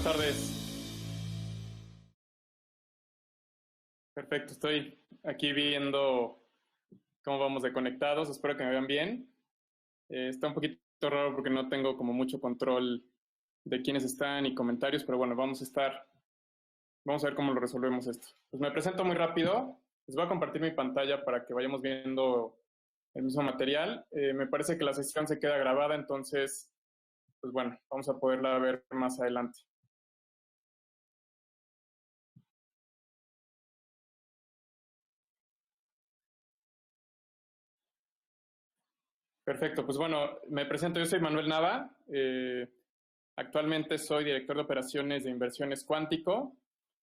tardes. Perfecto, estoy aquí viendo cómo vamos de conectados. Espero que me vean bien. Está un poquito raro porque no tengo como mucho control de quiénes están y comentarios, pero bueno, vamos a ver cómo lo resolvemos esto. Pues me presento muy rápido. Les voy a compartir mi pantalla para que vayamos viendo el mismo material. Me parece que la sesión se queda grabada, entonces, pues bueno, vamos a poderla ver más adelante. Perfecto, pues bueno, me presento, yo soy Manuel Nava, actualmente soy director de operaciones de Inversiones Cuántico.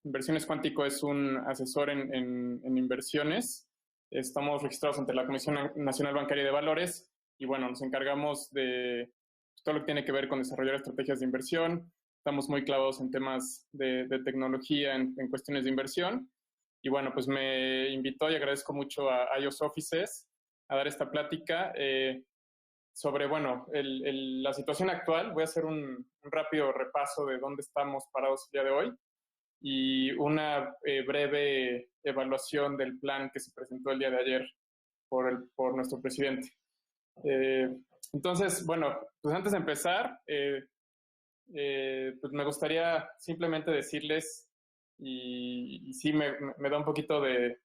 Inversiones Cuántico es un asesor en inversiones. Estamos registrados ante la Comisión Nacional Bancaria de Valores y bueno, nos encargamos de todo lo que tiene que ver con desarrollar estrategias de inversión. Estamos muy clavados en temas de tecnología, en cuestiones de inversión. Y bueno, pues me invitó y agradezco mucho a iOS Offices a dar esta plática sobre, bueno, la situación actual. Voy a hacer un rápido repaso de dónde estamos parados el día de hoy y una breve evaluación del plan que se presentó el día de ayer por nuestro presidente. Entonces, bueno, pues antes de empezar, pues me gustaría simplemente decirles, y sí me da un poquito de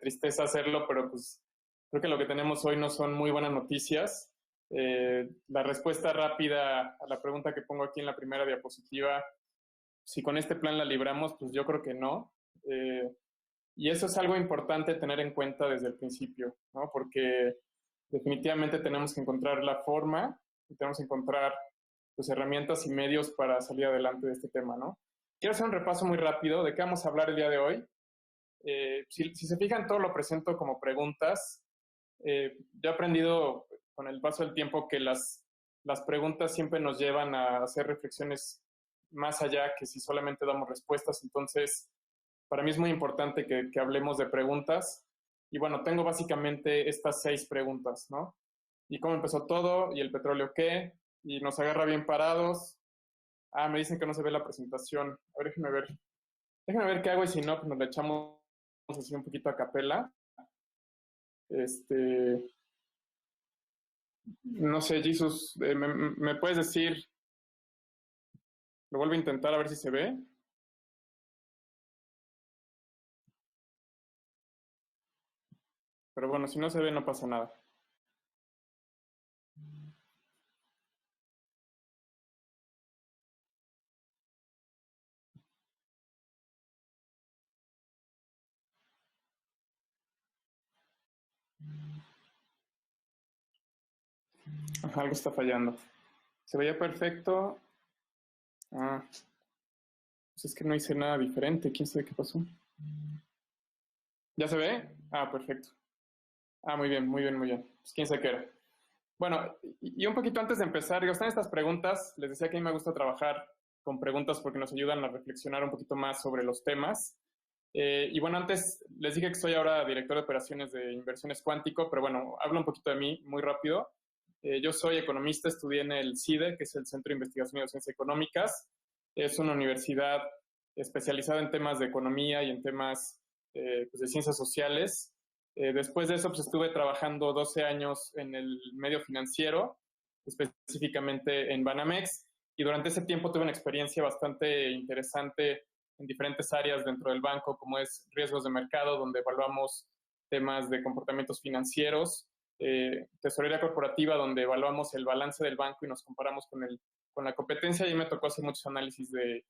tristeza hacerlo, pero pues creo que lo que tenemos hoy no son muy buenas noticias. La respuesta rápida a la pregunta que pongo aquí en la primera diapositiva, si con este plan la libramos, pues yo creo que no. Y eso es algo importante tener en cuenta desde el principio, ¿no? Porque definitivamente tenemos que encontrar la forma y tenemos que encontrar pues, herramientas y medios para salir adelante de este tema, ¿no? Quiero hacer un repaso muy rápido de qué vamos a hablar el día de hoy. Si se fijan, todo lo presento como preguntas. Yo he aprendido con el paso del tiempo que las preguntas siempre nos llevan a hacer reflexiones más allá que si solamente damos respuestas. Entonces, para mí es muy importante que hablemos de preguntas. Y bueno, tengo básicamente estas 6 preguntas, ¿no? ¿Y cómo empezó todo? ¿Y el petróleo qué? ¿Y nos agarra bien parados? Ah, me dicen que no se ve la presentación. A ver, déjenme ver. Déjenme ver qué hago y si no, pues nos la echamos así un poquito a capela. No sé, Jesus, ¿me puedes decir? Lo vuelvo a intentar a ver si se ve. Pero bueno, si no se ve, no pasa nada. Ajá, algo está fallando. Se veía perfecto. Ah, pues es que no hice nada diferente. ¿Quién sabe qué pasó? ¿Ya se ve? Ah, perfecto. Ah, muy bien, muy bien, muy bien. Pues quién sabe qué era. Bueno, y un poquito antes de empezar, digo, están estas preguntas. Les decía que a mí me gusta trabajar con preguntas porque nos ayudan a reflexionar un poquito más sobre los temas. Y bueno, antes les dije que soy ahora director de operaciones de Inversiones Cuántico, pero bueno, hablo un poquito de mí muy rápido. Yo soy economista, estudié en el CIDE, que es el Centro de Investigación y Docencia Económicas. Es una universidad especializada en temas de economía y en temas pues de ciencias sociales. Después de eso, pues estuve trabajando 12 años en el medio financiero, específicamente en Banamex, y durante ese tiempo tuve una experiencia bastante interesante en diferentes áreas dentro del banco, como es riesgos de mercado, donde evaluamos temas de comportamientos financieros, tesorería corporativa, donde evaluamos el balance del banco y nos comparamos con la competencia, y me tocó hacer muchos análisis de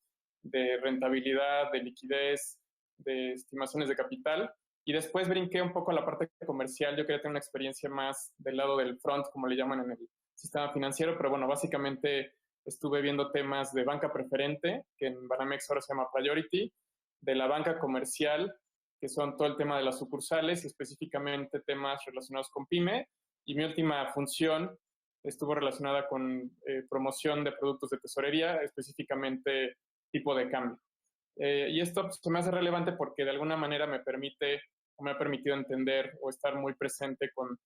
rentabilidad, de liquidez, de estimaciones de capital. Y después brinqué un poco a la parte comercial. Yo quería tener una experiencia más del lado del front, como le llaman en el sistema financiero, pero bueno, básicamente estuve viendo temas de banca preferente, que en Banamex ahora se llama Priority, de la banca comercial, que son todo el tema de las sucursales y específicamente temas relacionados con PYME. Y mi última función estuvo relacionada con promoción de productos de tesorería, específicamente tipo de cambio. Y esto pues, se me hace relevante porque de alguna manera me permite o me ha permitido entender o estar muy presente con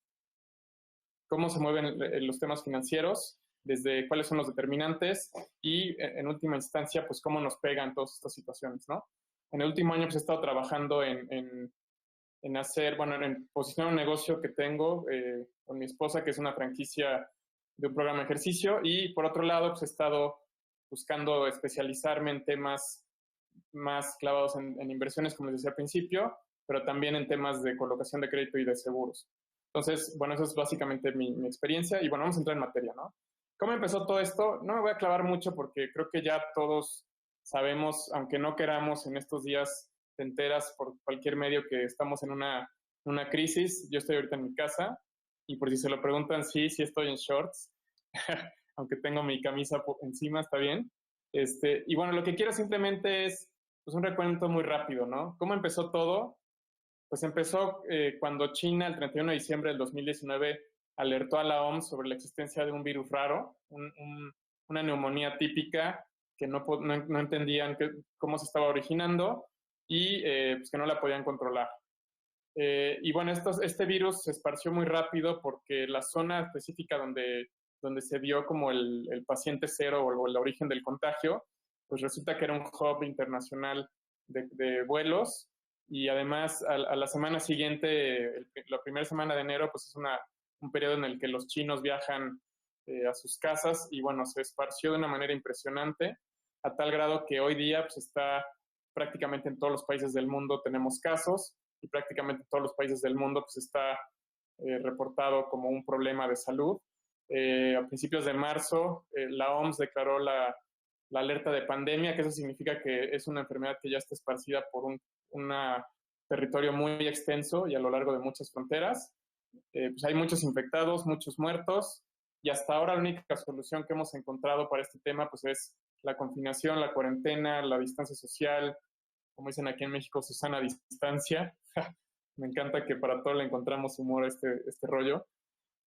cómo se mueven los temas financieros. desde cuáles son los determinantes y, en última instancia, pues cómo nos pegan todas estas situaciones, ¿no? En el último año pues he estado trabajando en hacer, bueno, en posicionar un negocio que tengo con mi esposa, que es una franquicia de un programa de ejercicio, y por otro lado, pues he estado buscando especializarme en temas más clavados en inversiones, como les decía al principio, pero también en temas de colocación de crédito y de seguros. Entonces, bueno, eso es básicamente mi experiencia, y bueno, vamos a entrar en materia, ¿no? ¿Cómo empezó todo esto? No me voy a clavar mucho porque creo que ya todos sabemos, aunque no queramos, en estos días te enteras por cualquier medio que estamos en una crisis. Yo estoy ahorita en mi casa y por si se lo preguntan, sí, sí estoy en shorts, aunque tengo mi camisa encima, está bien. Y bueno, lo que quiero simplemente es pues, un recuento muy rápido, ¿no? ¿Cómo empezó todo? Pues empezó cuando China, el 31 de diciembre del 2019, alertó a la OMS sobre la existencia de un virus raro, una neumonía típica que no entendían cómo se estaba originando y pues que no la podían controlar. Y bueno, este virus se esparció muy rápido porque la zona específica donde se vio como el paciente cero o el origen del contagio, pues resulta que era un hub internacional de vuelos y además a la semana siguiente, la primera semana de enero, pues es un periodo en el que los chinos viajan a sus casas y bueno, se esparció de una manera impresionante a tal grado que hoy día pues está prácticamente en todos los países del mundo tenemos casos y prácticamente todos los países del mundo pues está reportado como un problema de salud. A principios de marzo, la OMS declaró la alerta de pandemia, que eso significa que es una enfermedad que ya está esparcida por un territorio muy extenso y a lo largo de muchas fronteras. Pues hay muchos infectados, muchos muertos, y hasta ahora la única solución que hemos encontrado para este tema pues es la confinación, la cuarentena, la distancia social, como dicen aquí en México, Susana distancia. Me encanta que para todo le encontramos humor a este rollo.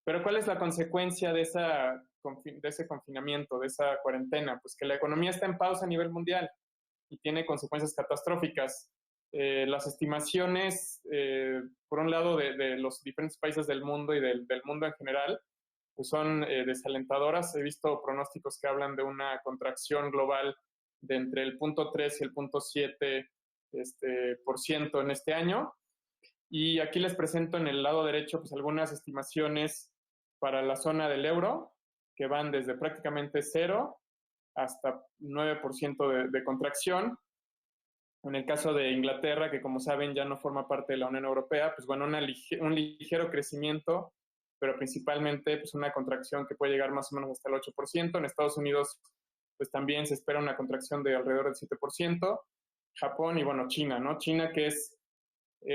Pero ¿cuál es la consecuencia de ese confinamiento, de esa cuarentena? Pues que la economía está en pausa a nivel mundial y tiene consecuencias catastróficas. Las estimaciones, por un lado, de los diferentes países del mundo y del mundo en general, pues son desalentadoras. He visto pronósticos que hablan de una contracción global de entre el 0.3 y el 0.7 por ciento en este año. Y aquí les presento en el lado derecho pues algunas estimaciones para la zona del euro, que van desde prácticamente 0 hasta 9% de contracción. En el caso de Inglaterra, que como saben ya no forma parte de la Unión Europea, pues bueno, un ligero crecimiento, pero principalmente pues una contracción que puede llegar más o menos hasta el 8%. En Estados Unidos pues también se espera una contracción de alrededor del 7%. Japón y bueno, China, ¿no? China que es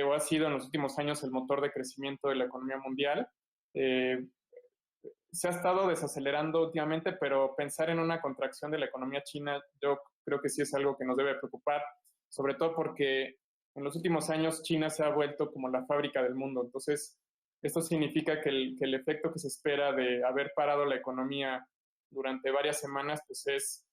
o ha sido en los últimos años el motor de crecimiento de la economía mundial. Se ha estado desacelerando últimamente, pero pensar en una contracción de la economía china yo creo que sí es algo que nos debe preocupar, sobre todo porque en los últimos años China se ha vuelto como la fábrica del mundo. Entonces, esto significa que el efecto que se espera de haber parado la economía durante varias semanas, pues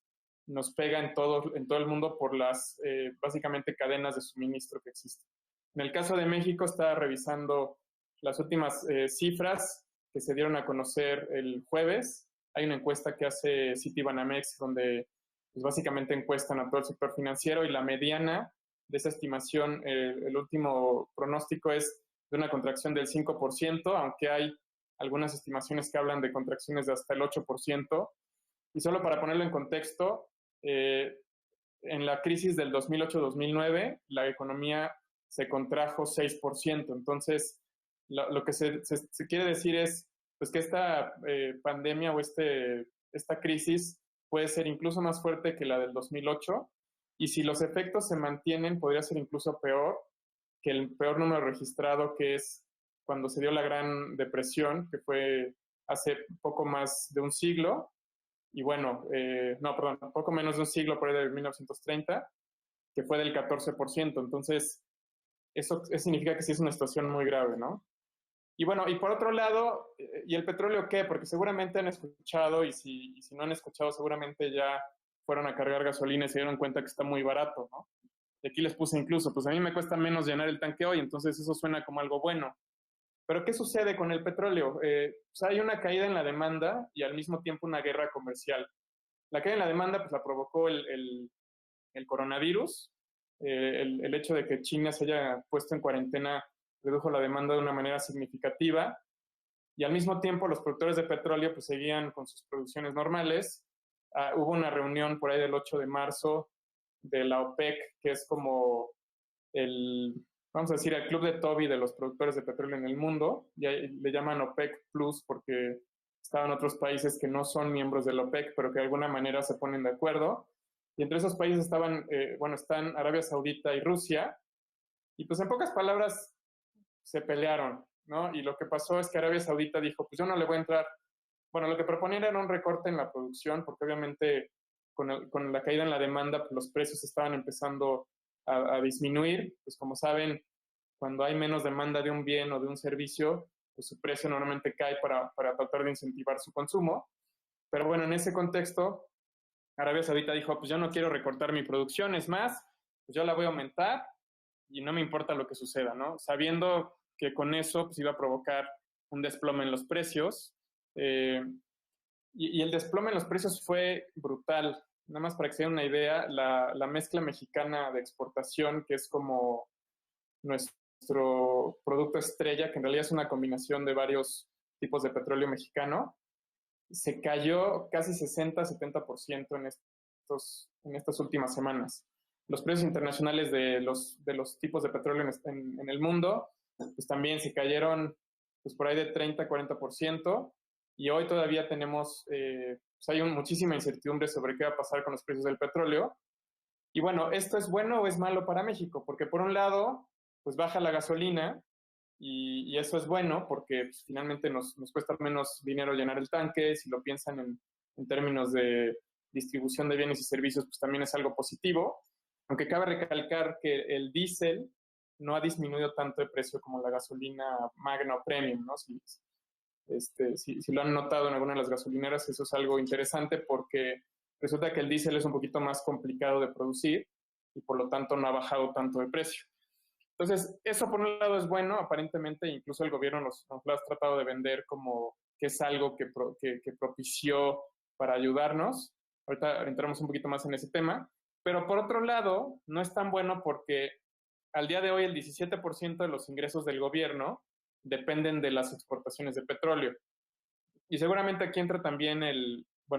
nos pega en todo el mundo por las básicamente cadenas de suministro que existen. En el caso de México, estaba revisando las últimas cifras que se dieron a conocer el jueves. Hay una encuesta que hace Citibanamex donde pues, básicamente encuestan a todo el sector financiero y la mediana de esa estimación, el último pronóstico es de una contracción del 5%, aunque hay algunas estimaciones que hablan de contracciones de hasta el 8%. Y solo para ponerlo en contexto, en la crisis del 2008-2009, la economía se contrajo 6%. Entonces, lo que se quiere decir es pues, que esta pandemia o esta crisis puede ser incluso más fuerte que la del 2008 y si los efectos se mantienen podría ser incluso peor que el peor número registrado que es cuando se dio la Gran Depresión, que fue hace poco más de un siglo, y bueno, no, perdón, poco menos de un siglo, por ahí de 1930, que fue del 14%. Entonces, eso significa que sí es una situación muy grave, ¿no? Y bueno, y por otro lado, ¿y el petróleo qué? Porque seguramente han escuchado, y si no han escuchado, seguramente ya fueron a cargar gasolina y se dieron cuenta que está muy barato, ¿no? Y aquí les puse incluso, pues a mí me cuesta menos llenar el tanque hoy, entonces eso suena como algo bueno. Pero ¿qué sucede con el petróleo? Pues hay una caída en la demanda y al mismo tiempo una guerra comercial. La caída en la demanda pues, la provocó el coronavirus. El hecho de que China se haya puesto en cuarentena redujo la demanda de una manera significativa y al mismo tiempo los productores de petróleo pues, seguían con sus producciones normales. Hubo una reunión por ahí del 8 de marzo de la OPEC, que es como el, vamos a decir, el club de Toby de los productores de petróleo en el mundo. Y le llaman OPEC Plus porque estaban otros países que no son miembros del OPEC, pero que de alguna manera se ponen de acuerdo. Y entre esos países están Arabia Saudita y Rusia. Y pues en pocas palabras se pelearon, ¿no? Y lo que pasó es que Arabia Saudita dijo, pues yo no le voy a entrar. Bueno, lo que proponían era un recorte en la producción, porque obviamente con la caída en la demanda, pues los precios estaban empezando a disminuir. Pues como saben, cuando hay menos demanda de un bien o de un servicio, pues su precio normalmente cae para tratar de incentivar su consumo. Pero bueno, en ese contexto, Arabia Saudita dijo, pues yo no quiero recortar mi producción, es más, pues yo la voy a aumentar y no me importa lo que suceda, ¿no? Sabiendo que con eso pues iba a provocar un desplome en los precios. Y el desplome en los precios fue brutal. Nada más para que se den una idea, la mezcla mexicana de exportación, que es como nuestro producto estrella, que en realidad es una combinación de varios tipos de petróleo mexicano, se cayó casi 60-70% en estas últimas semanas. Los precios internacionales de los tipos de petróleo en el mundo pues también se cayeron pues por ahí de 30-40%, y hoy todavía tenemos, pues hay muchísima incertidumbre sobre qué va a pasar con los precios del petróleo. Y bueno, ¿esto es bueno o es malo para México? Porque por un lado, pues baja la gasolina y eso es bueno porque pues, finalmente nos cuesta menos dinero llenar el tanque. Si lo piensan en términos de distribución de bienes y servicios, pues también es algo positivo. Aunque cabe recalcar que el diésel no ha disminuido tanto de precio como la gasolina Magna o Premium, ¿no? Si lo han notado en alguna de las gasolineras, eso es algo interesante porque resulta que el diésel es un poquito más complicado de producir y por lo tanto no ha bajado tanto de precio. Entonces, eso por un lado es bueno, aparentemente, incluso el gobierno nos lo ha tratado de vender como que es algo que propició para ayudarnos. Ahorita entramos un poquito más en ese tema, pero por otro lado, no es tan bueno porque al día de hoy el 17% de los ingresos del gobierno dependen de las exportaciones de petróleo. Y seguramente aquí entra también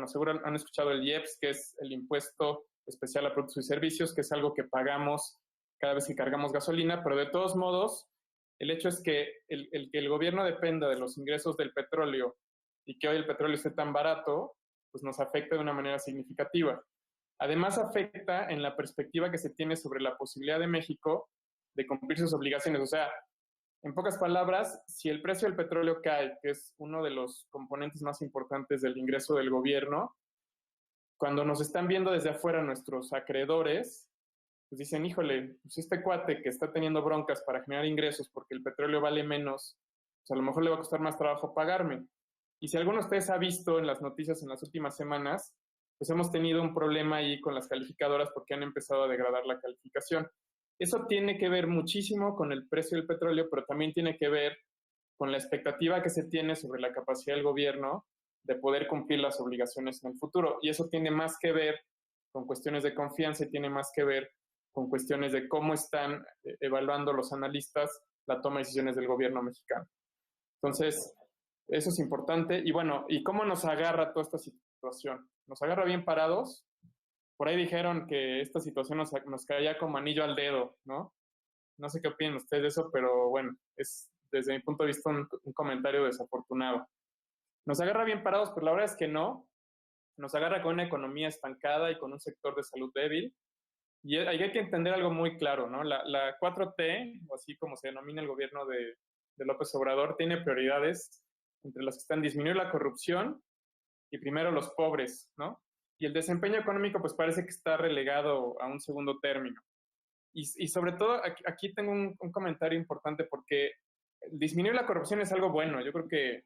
seguro han escuchado el IEPS, que es el impuesto especial a productos y servicios, que es algo que pagamos cada vez que cargamos gasolina, pero de todos modos, el hecho es que que el gobierno dependa de los ingresos del petróleo y que hoy el petróleo esté tan barato, pues nos afecta de una manera significativa. Además, afecta en la perspectiva que se tiene sobre la posibilidad de México de cumplir sus obligaciones. O sea, en pocas palabras, si el precio del petróleo cae, que es uno de los componentes más importantes del ingreso del gobierno, cuando nos están viendo desde afuera nuestros acreedores, pues dicen, híjole, pues este cuate que está teniendo broncas para generar ingresos porque el petróleo vale menos, pues a lo mejor le va a costar más trabajo pagarme. Y si alguno de ustedes ha visto en las noticias en las últimas semanas, pues hemos tenido un problema ahí con las calificadoras porque han empezado a degradar la calificación. Eso tiene que ver muchísimo con el precio del petróleo, pero también tiene que ver con la expectativa que se tiene sobre la capacidad del gobierno de poder cumplir las obligaciones en el futuro. Y eso tiene más que ver con cuestiones de confianza y tiene más que ver con cuestiones de cómo están evaluando los analistas la toma de decisiones del gobierno mexicano. Entonces, eso es importante. Y bueno, ¿y cómo nos agarra toda esta situación? Nos agarra bien parados. Por ahí dijeron que esta situación nos caía como anillo al dedo, ¿no? No sé qué opinan ustedes de eso, pero bueno, es desde mi punto de vista un comentario desafortunado. Nos agarra bien parados, pero la verdad es que no. Nos agarra con una economía estancada y con un sector de salud débil. Y hay que entender algo muy claro, ¿no? La 4T, o así como se denomina el gobierno de López Obrador, tiene prioridades entre las que están disminuir la corrupción y primero los pobres, ¿no? Y el desempeño económico pues parece que está relegado a un segundo término. Y sobre todo aquí tengo un comentario importante porque disminuir la corrupción es algo bueno. Yo creo que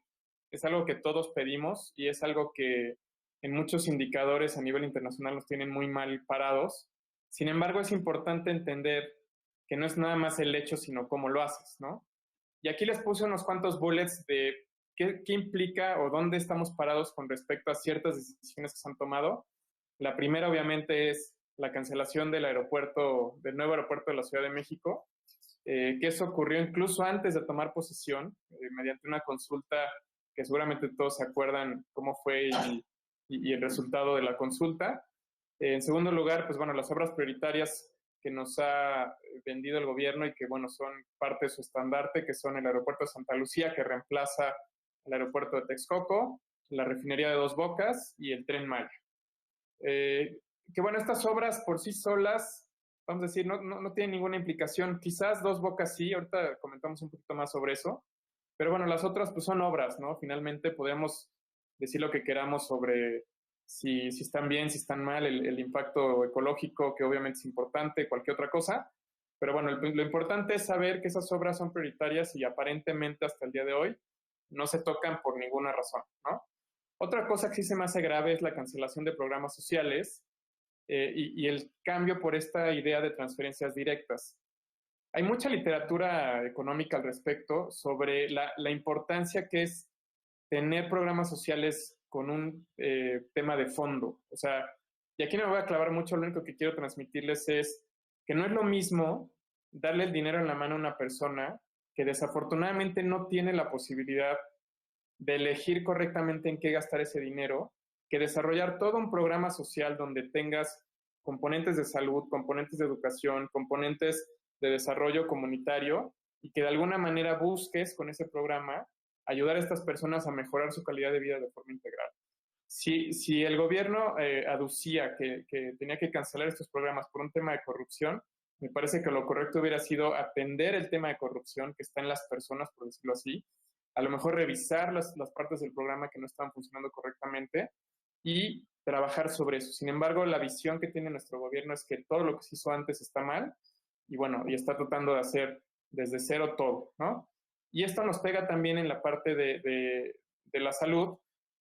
es algo que todos pedimos y es algo que en muchos indicadores a nivel internacional nos tienen muy mal parados. Sin embargo, es importante entender que no es nada más el hecho, sino cómo lo haces, ¿no? Y aquí les puse unos cuantos bullets de qué implica o dónde estamos parados con respecto a ciertas decisiones que se han tomado. La primera, obviamente, es la cancelación del nuevo aeropuerto de la Ciudad de México, que eso ocurrió incluso antes de tomar posesión, mediante una consulta que seguramente todos se acuerdan cómo fue y el resultado de la consulta. En segundo lugar, pues bueno, las obras prioritarias que nos ha vendido el gobierno y que, bueno, son parte de su estandarte, que son el aeropuerto de Santa Lucía, que reemplaza el aeropuerto de Texcoco, la refinería de Dos Bocas y el Tren Maya. Que bueno, estas obras por sí solas, vamos a decir, no tienen ninguna implicación. Quizás Dos Bocas sí, ahorita comentamos un poquito más sobre eso, pero bueno, las otras pues son obras, ¿no? Finalmente podemos decir lo que queramos sobre si están bien, si están mal, el impacto ecológico, que obviamente es importante, cualquier otra cosa. Pero bueno, lo importante es saber que esas obras son prioritarias y aparentemente hasta el día de hoy no se tocan por ninguna razón, ¿no? Otra cosa que sí se me hace grave es la cancelación de programas sociales y el cambio por esta idea de transferencias directas. Hay mucha literatura económica al respecto sobre la importancia que es tener programas sociales con un tema de fondo. O sea, y aquí no me voy a clavar mucho, lo único que quiero transmitirles es que no es lo mismo darle el dinero en la mano a una persona que desafortunadamente no tiene la posibilidad de elegir correctamente en qué gastar ese dinero, que desarrollar todo un programa social donde tengas componentes de salud, componentes de educación, componentes de desarrollo comunitario y que de alguna manera busques con ese programa ayudar a estas personas a mejorar su calidad de vida de forma integral. Si el gobierno aducía que tenía que cancelar estos programas por un tema de corrupción, me parece que lo correcto hubiera sido atender el tema de corrupción que está en las personas, por decirlo así, a lo mejor revisar las partes del programa que no estaban funcionando correctamente y trabajar sobre eso. Sin embargo, la visión que tiene nuestro gobierno es que todo lo que se hizo antes está mal y bueno, y está tratando de hacer desde cero todo, ¿no? Y esto nos pega también en la parte de la salud,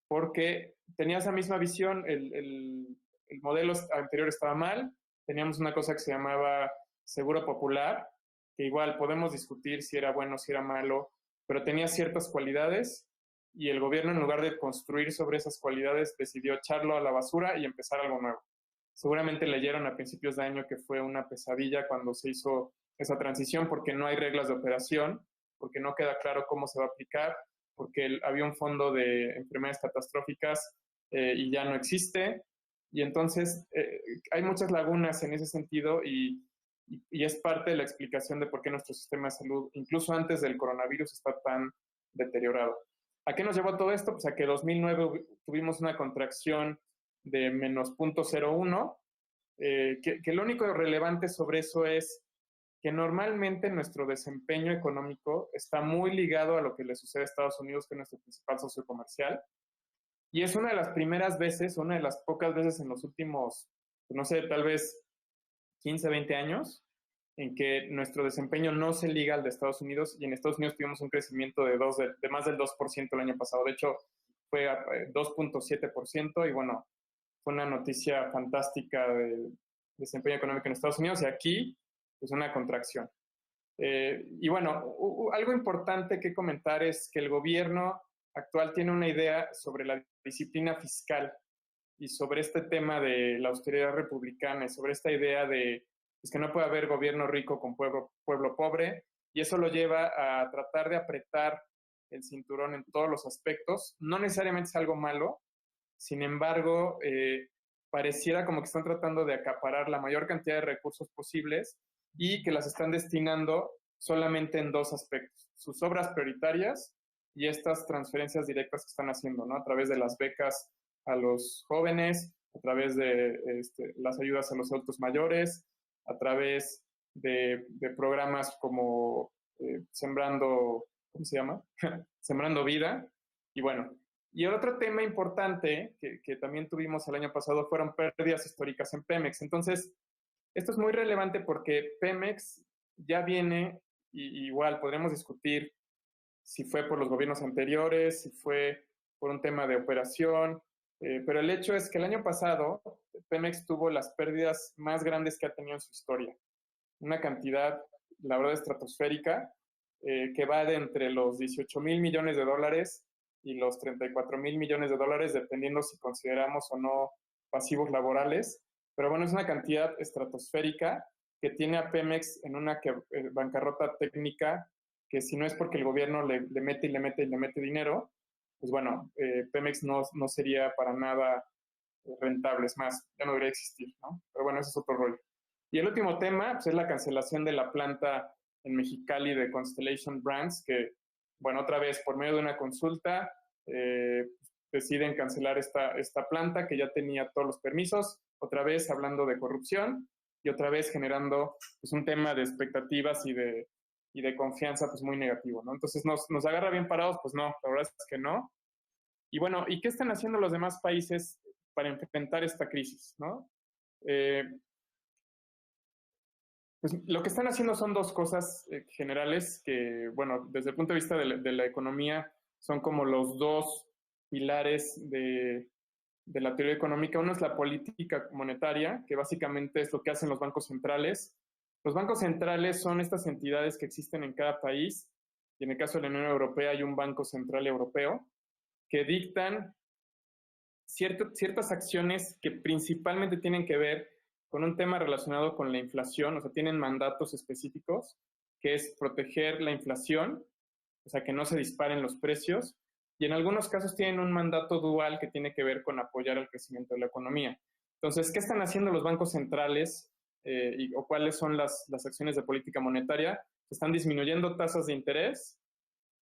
porque tenía esa misma visión, el modelo anterior estaba mal, teníamos una cosa que se llamaba seguro popular, que igual podemos discutir si era bueno, si era malo, pero tenía ciertas cualidades y el gobierno, en lugar de construir sobre esas cualidades, decidió echarlo a la basura y empezar algo nuevo. Seguramente leyeron a principios de año que fue una pesadilla cuando se hizo esa transición porque no hay reglas de operación, porque no queda claro cómo se va a aplicar, porque había un fondo de enfermedades catastróficas y ya no existe. Y entonces hay muchas lagunas en ese sentido y es parte de la explicación de por qué nuestro sistema de salud, incluso antes del coronavirus, está tan deteriorado. ¿A qué nos llevó todo esto? Pues a que en 2009 tuvimos una contracción de menos 0.01, que lo único relevante sobre eso es que normalmente nuestro desempeño económico está muy ligado a lo que le sucede a Estados Unidos, que es nuestro principal socio comercial. Y es una de las primeras veces, una de las pocas veces en los últimos, no sé, tal vez 15, 20 años, en que nuestro desempeño no se liga al de Estados Unidos, y en Estados Unidos tuvimos un crecimiento de más del 2% el año pasado. De hecho, fue 2.7%, y bueno, fue una noticia fantástica del desempeño económico en Estados Unidos, y aquí pues una contracción. Y bueno, algo importante que comentar es que el gobierno actual tiene una idea sobre la disciplina fiscal y sobre este tema de la austeridad republicana y sobre esta idea de pues, que no puede haber gobierno rico con pueblo pobre, y eso lo lleva a tratar de apretar el cinturón en todos los aspectos. No necesariamente es algo malo, sin embargo, pareciera como que están tratando de acaparar la mayor cantidad de recursos posibles y que las están destinando solamente en dos aspectos: sus obras prioritarias y estas transferencias directas que están haciendo, ¿no? A través de las becas a los jóvenes, a través de las ayudas a los adultos mayores, a través de programas como Sembrando, ¿cómo se llama? Sembrando Vida. Y bueno, y el otro tema importante que también tuvimos el año pasado fueron pérdidas históricas en Pemex. Entonces, esto es muy relevante porque Pemex ya viene, y igual podremos discutir si fue por los gobiernos anteriores, si fue por un tema de operación, pero el hecho es que el año pasado Pemex tuvo las pérdidas más grandes que ha tenido en su historia. Una cantidad, la verdad, estratosférica, que va de entre los 18,000 millones de dólares y los 34,000 millones de dólares, dependiendo si consideramos o no pasivos laborales. Pero bueno, es una cantidad estratosférica que tiene a Pemex en una bancarrota técnica que si no es porque el gobierno le mete y le mete y le mete dinero, pues bueno, Pemex no sería para nada rentable, es más, ya no debería existir, ¿no? Pero bueno, ese es otro rollo. Y el último tema pues, es la cancelación de la planta en Mexicali de Constellation Brands, que, bueno, otra vez, por medio de una consulta, deciden cancelar esta planta que ya tenía todos los permisos, otra vez hablando de corrupción y otra vez generando pues, un tema de expectativas y de confianza pues muy negativo, ¿no? Entonces, ¿nos agarra bien parados? Pues no, la verdad es que no. Y bueno, ¿y qué están haciendo los demás países para enfrentar esta crisis, ¿no? Pues lo que están haciendo son dos cosas generales que, bueno, desde el punto de vista de la economía, son como los dos pilares de la teoría económica. Uno es la política monetaria, que básicamente es lo que hacen los bancos centrales. Los bancos centrales son estas entidades que existen en cada país, y en el caso de la Unión Europea hay un Banco Central Europeo, que dictan ciertas acciones que principalmente tienen que ver con un tema relacionado con la inflación, o sea, tienen mandatos específicos, que es proteger la inflación, o sea, que no se disparen los precios, y en algunos casos tienen un mandato dual que tiene que ver con apoyar el crecimiento de la economía. Entonces, ¿qué están haciendo los bancos centrales o cuáles son las acciones de política monetaria? Están disminuyendo tasas de interés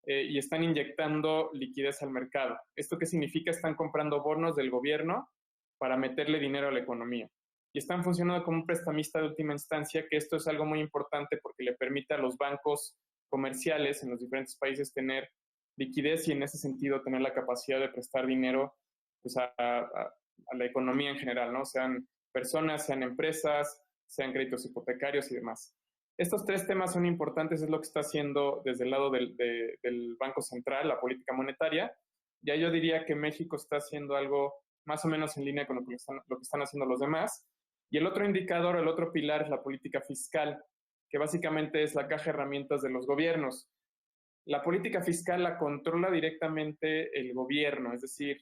y están inyectando liquidez al mercado. ¿Esto qué significa? Están comprando bonos del gobierno para meterle dinero a la economía. Y están funcionando como un prestamista de última instancia, que esto es algo muy importante porque le permite a los bancos comerciales en los diferentes países tener liquidez y en ese sentido tener la capacidad de prestar dinero pues, a la economía en general, ¿no? Sean personas, sean empresas, sean créditos hipotecarios y demás. Estos tres temas son importantes, es lo que está haciendo desde el lado del Banco Central, la política monetaria. Ya yo diría que México está haciendo algo más o menos en línea con lo que están haciendo los demás. Y el otro indicador, el otro pilar es la política fiscal, que básicamente es la caja de herramientas de los gobiernos. La política fiscal la controla directamente el gobierno, es decir,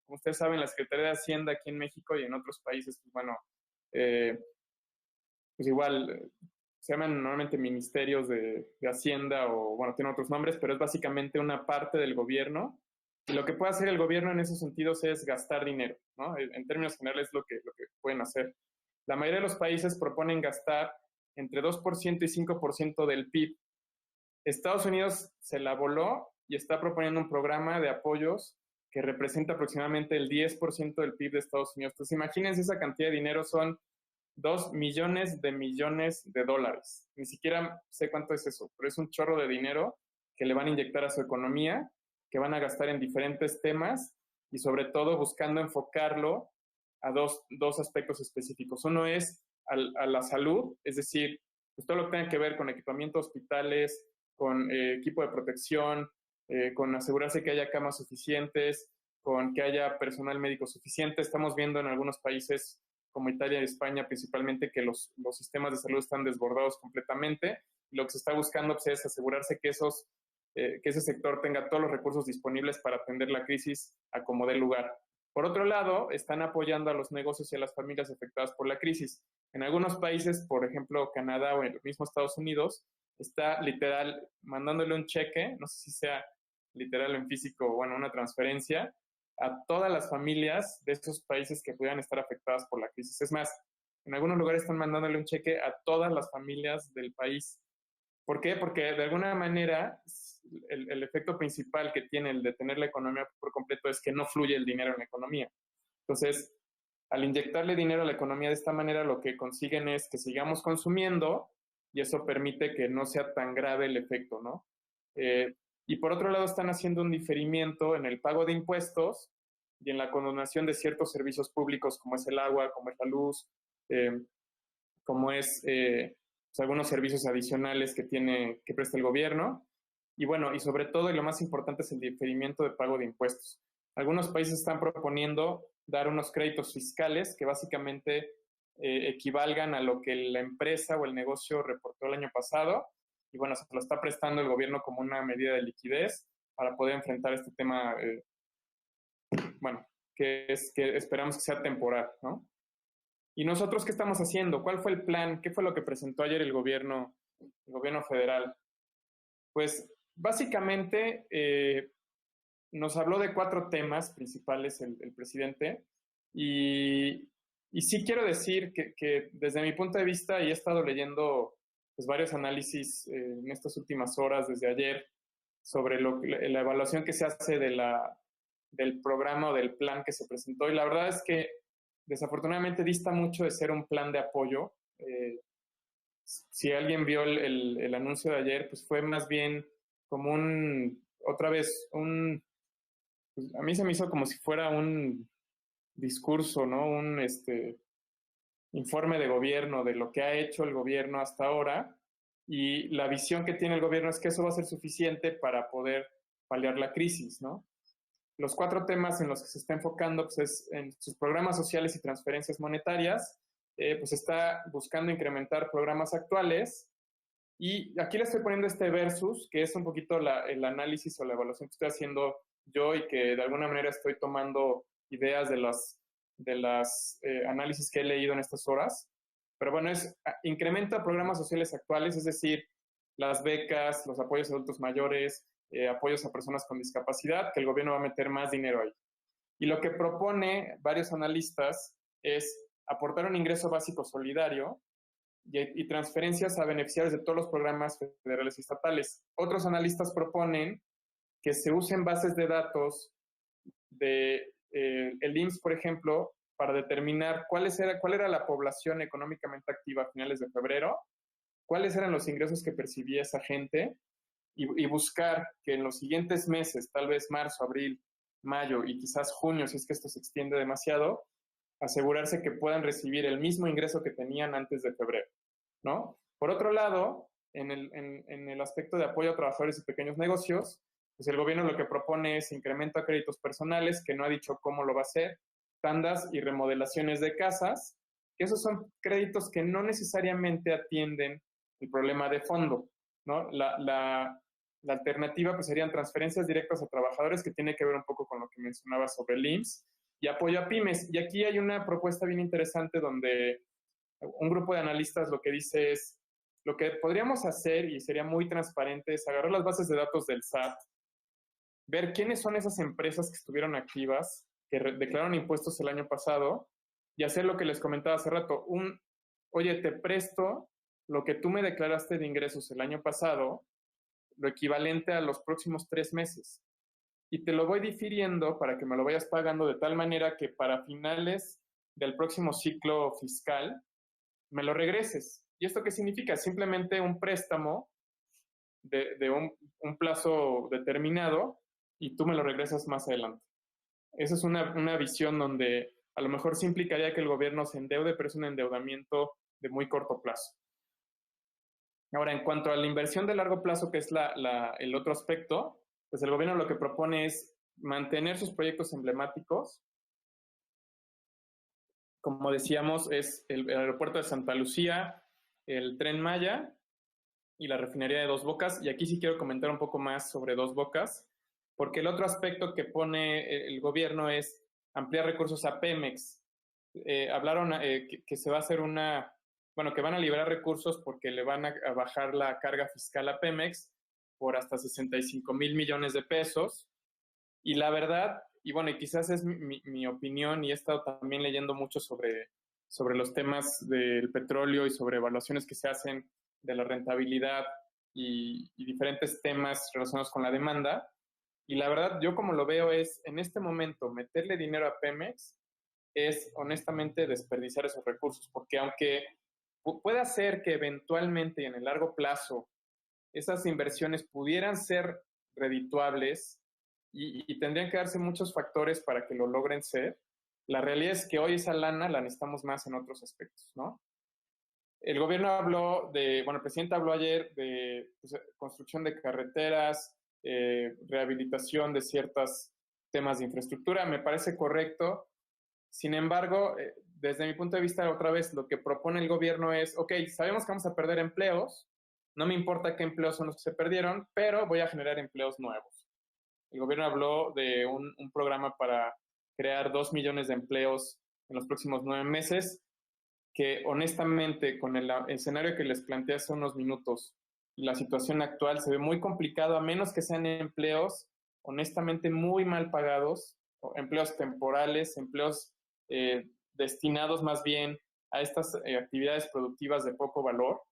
como ustedes saben, la Secretaría de Hacienda aquí en México y en otros países, pues bueno, pues igual se llaman normalmente ministerios de Hacienda o, bueno, tienen otros nombres, pero es básicamente una parte del gobierno. Y lo que puede hacer el gobierno en esos sentidos es gastar dinero, ¿no? En términos generales es lo que pueden hacer. La mayoría de los países proponen gastar entre 2% y 5% del PIB. Estados Unidos se la voló y está proponiendo un programa de apoyos que representa aproximadamente el 10% del PIB de Estados Unidos. Entonces, imagínense esa cantidad de dinero, son 2 millones de dólares. Ni siquiera sé cuánto es eso, pero es un chorro de dinero que le van a inyectar a su economía, que van a gastar en diferentes temas y sobre todo buscando enfocarlo a dos aspectos específicos. Uno es a la salud, es decir, pues todo lo que tenga que ver con equipamiento de hospitales, con equipo de protección, con asegurarse que haya camas suficientes, con que haya personal médico suficiente. Estamos viendo en algunos países como Italia y España principalmente que los sistemas de salud están desbordados completamente. Lo que se está buscando pues, es asegurarse que ese sector tenga todos los recursos disponibles para atender la crisis a como dé lugar. Por otro lado, están apoyando a los negocios y a las familias afectadas por la crisis. En algunos países, por ejemplo, Canadá o en el mismo Estados Unidos, está literal mandándole un cheque, no sé si sea literal en físico o bueno, una transferencia, a todas las familias de esos países que pudieran estar afectadas por la crisis. Es más, en algunos lugares están mandándole un cheque a todas las familias del país. ¿Por qué? Porque de alguna manera el efecto principal que tiene el detener la economía por completo es que no fluye el dinero en la economía. Entonces, al inyectarle dinero a la economía de esta manera, lo que consiguen es que sigamos consumiendo y eso permite que no sea tan grave el efecto, ¿no? Y por otro lado, están haciendo un diferimiento en el pago de impuestos y en la condonación de ciertos servicios públicos, como es el agua, como es la luz, como es pues algunos servicios adicionales que presta el gobierno. Y bueno, y sobre todo, y lo más importante, es el diferimiento de pago de impuestos. Algunos países están proponiendo dar unos créditos fiscales que básicamente equivalgan a lo que la empresa o el negocio reportó el año pasado y bueno, se lo está prestando el gobierno como una medida de liquidez para poder enfrentar este tema, bueno, que esperamos que sea temporal, ¿no? ¿Y nosotros qué estamos haciendo? ¿Cuál fue el plan? ¿Qué fue lo que presentó ayer el gobierno federal? Pues básicamente nos habló de 4 temas principales el presidente y sí quiero decir que desde mi punto de vista, y he estado leyendo pues, varios análisis en estas últimas horas, desde ayer, sobre la evaluación que se hace del programa o del plan que se presentó, y la verdad es que desafortunadamente dista mucho de ser un plan de apoyo. Si alguien vio el anuncio de ayer, pues fue más bien como otra vez, pues a mí se me hizo como si fuera un discurso, ¿no? Un informe de gobierno de lo que ha hecho el gobierno hasta ahora, y la visión que tiene el gobierno es que eso va a ser suficiente para poder paliar la crisis, ¿no? Los 4 temas en los que se está enfocando pues, es en sus programas sociales y transferencias monetarias, pues está buscando incrementar programas actuales, y aquí le estoy poniendo este versus, que es un poquito el análisis o la evaluación que estoy haciendo yo y que de alguna manera estoy tomando ideas de las análisis que he leído en estas horas. Pero bueno, incrementa programas sociales actuales, es decir, las becas, los apoyos a adultos mayores, apoyos a personas con discapacidad, que el gobierno va a meter más dinero ahí. Y lo que propone varios analistas es aportar un ingreso básico solidario y transferencias a beneficiarios de todos los programas federales y estatales. Otros analistas proponen que se usen bases de datos de el IMSS, por ejemplo, para determinar cuál era la población económicamente activa a finales de febrero, cuáles eran los ingresos que percibía esa gente y buscar que en los siguientes meses, tal vez marzo, abril, mayo y quizás junio, si es que esto se extiende demasiado, asegurarse que puedan recibir el mismo ingreso que tenían antes de febrero, ¿no? Por otro lado, en el aspecto de apoyo a trabajadores y pequeños negocios, pues el gobierno lo que propone es incremento a créditos personales, que no ha dicho cómo lo va a hacer, tandas y remodelaciones de casas, que esos son créditos que no necesariamente atienden el problema de fondo, ¿no? La alternativa pues serían transferencias directas a trabajadores, que tiene que ver un poco con lo que mencionaba sobre el IMSS, y apoyo a pymes. Y aquí hay una propuesta bien interesante donde un grupo de analistas lo que dice es, lo que podríamos hacer, y sería muy transparente, es agarrar las bases de datos del SAT, ver quiénes son esas empresas que estuvieron activas, que declararon impuestos el año pasado, y hacer lo que les comentaba hace rato, oye, te presto lo que tú me declaraste de ingresos el año pasado, lo equivalente a los próximos 3 meses. Y te lo voy difiriendo para que me lo vayas pagando de tal manera que para finales del próximo ciclo fiscal me lo regreses. ¿Y esto qué significa? Simplemente un préstamo de un plazo determinado y tú me lo regresas más adelante. Esa es una visión donde a lo mejor sí implicaría que el gobierno se endeude, pero es un endeudamiento de muy corto plazo. Ahora, en cuanto a la inversión de largo plazo, que es el otro aspecto, pues el gobierno lo que propone es mantener sus proyectos emblemáticos. Como decíamos, es el aeropuerto de Santa Lucía, el Tren Maya y la refinería de Dos Bocas. Y aquí sí quiero comentar un poco más sobre Dos Bocas, porque el otro aspecto que pone el gobierno es ampliar recursos a Pemex. Hablaron que se va a hacer que van a liberar recursos porque le van a bajar la carga fiscal a Pemex por hasta 65,000 millones de pesos. Y la verdad, y bueno, y quizás es mi opinión, y he estado también leyendo mucho sobre los temas del petróleo y sobre evaluaciones que se hacen de la rentabilidad y diferentes temas relacionados con la demanda. Y la verdad, yo como lo veo es, en este momento, meterle dinero a Pemex es honestamente desperdiciar esos recursos, porque aunque pueda ser que eventualmente y en el largo plazo esas inversiones pudieran ser redituables y tendrían que darse muchos factores para que lo logren ser, la realidad es que hoy esa lana la necesitamos más en otros aspectos, ¿no? El gobierno el presidente habló ayer de pues, construcción de carreteras, rehabilitación de ciertos temas de infraestructura, me parece correcto. Sin embargo, desde mi punto de vista, otra vez, lo que propone el gobierno es, ok, sabemos que vamos a perder empleos, no me importa qué empleos son los que se perdieron, pero voy a generar empleos nuevos. El gobierno habló de un programa para crear 2 millones de empleos en los próximos 9 meses, que honestamente con el escenario que les planteé hace unos minutos y la situación actual se ve muy complicado, a menos que sean empleos honestamente muy mal pagados, o empleos temporales, empleos destinados más bien a estas actividades productivas de poco valor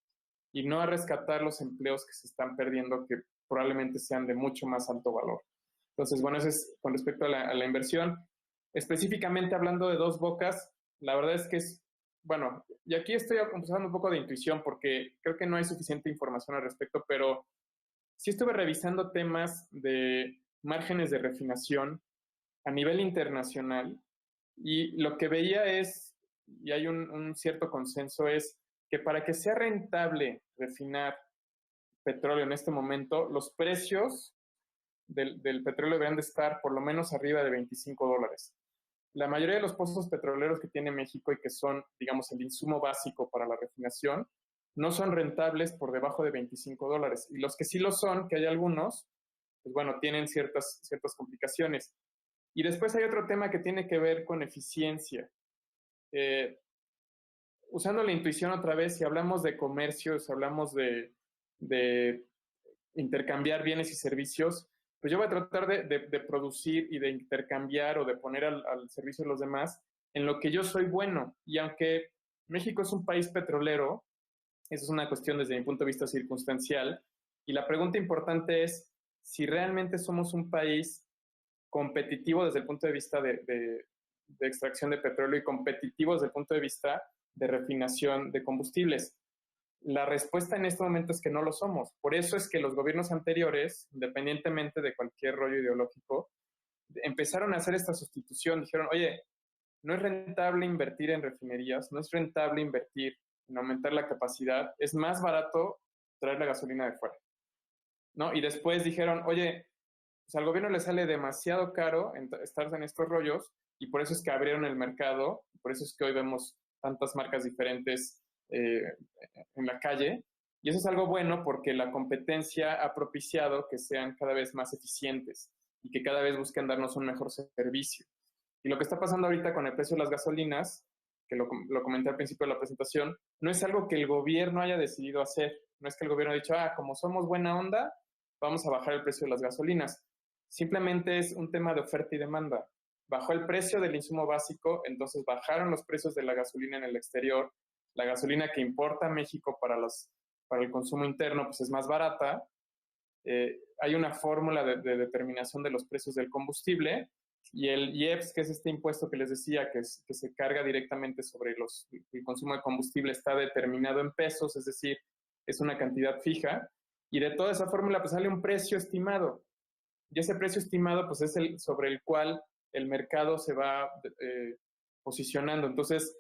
y no a rescatar los empleos que se están perdiendo, que probablemente sean de mucho más alto valor. Entonces, bueno, eso es con respecto a la inversión. Específicamente hablando de Dos Bocas, la verdad es que es, bueno, y aquí estoy usando un poco de intuición porque creo que no hay suficiente información al respecto, pero sí estuve revisando temas de márgenes de refinación a nivel internacional y lo que veía es, y hay un cierto consenso, es que para que sea rentable refinar petróleo en este momento, los precios del petróleo deberían de estar por lo menos arriba de $25. La mayoría de los pozos petroleros que tiene México y que son, digamos, el insumo básico para la refinación, no son rentables por debajo de $25. Y los que sí lo son, que hay algunos, pues bueno, tienen ciertas complicaciones. Y después hay otro tema que tiene que ver con eficiencia. Usando la intuición otra vez, si hablamos de comercio, si hablamos de intercambiar bienes y servicios, pues yo voy a tratar de producir y de intercambiar o de poner al servicio de los demás en lo que yo soy bueno. Y aunque México es un país petrolero, eso es una cuestión desde mi punto de vista circunstancial, y la pregunta importante es si realmente somos un país competitivo desde el punto de vista de extracción de petróleo y competitivo desde el punto de vista de refinación de combustibles. La respuesta en este momento es que no lo somos. Por eso es que los gobiernos anteriores, independientemente de cualquier rollo ideológico, empezaron a hacer esta sustitución. Dijeron, oye, no es rentable invertir en refinerías, no es rentable invertir en aumentar la capacidad, es más barato traer la gasolina de fuera, ¿no? Y después dijeron, oye, pues al gobierno le sale demasiado caro estar en estos rollos y por eso es que abrieron el mercado, por eso es que hoy vemos tantas marcas diferentes en la calle. Y eso es algo bueno porque la competencia ha propiciado que sean cada vez más eficientes y que cada vez busquen darnos un mejor servicio. Y lo que está pasando ahorita con el precio de las gasolinas, que lo comenté al principio de la presentación, no es algo que el gobierno haya decidido hacer. No es que el gobierno haya dicho, como somos buena onda, vamos a bajar el precio de las gasolinas. Simplemente es un tema de oferta y demanda. Bajó el precio del insumo básico, entonces bajaron los precios de la gasolina en el exterior. La gasolina que importa a México para el consumo interno pues es más barata. Hay una fórmula de determinación de los precios del combustible y el IEPS, que es este impuesto que les decía que se carga directamente sobre el consumo de combustible, está determinado en pesos, es decir, es una cantidad fija, y de toda esa fórmula pues sale un precio estimado, y ese precio estimado pues es el sobre el cual el mercado se va posicionando. Entonces,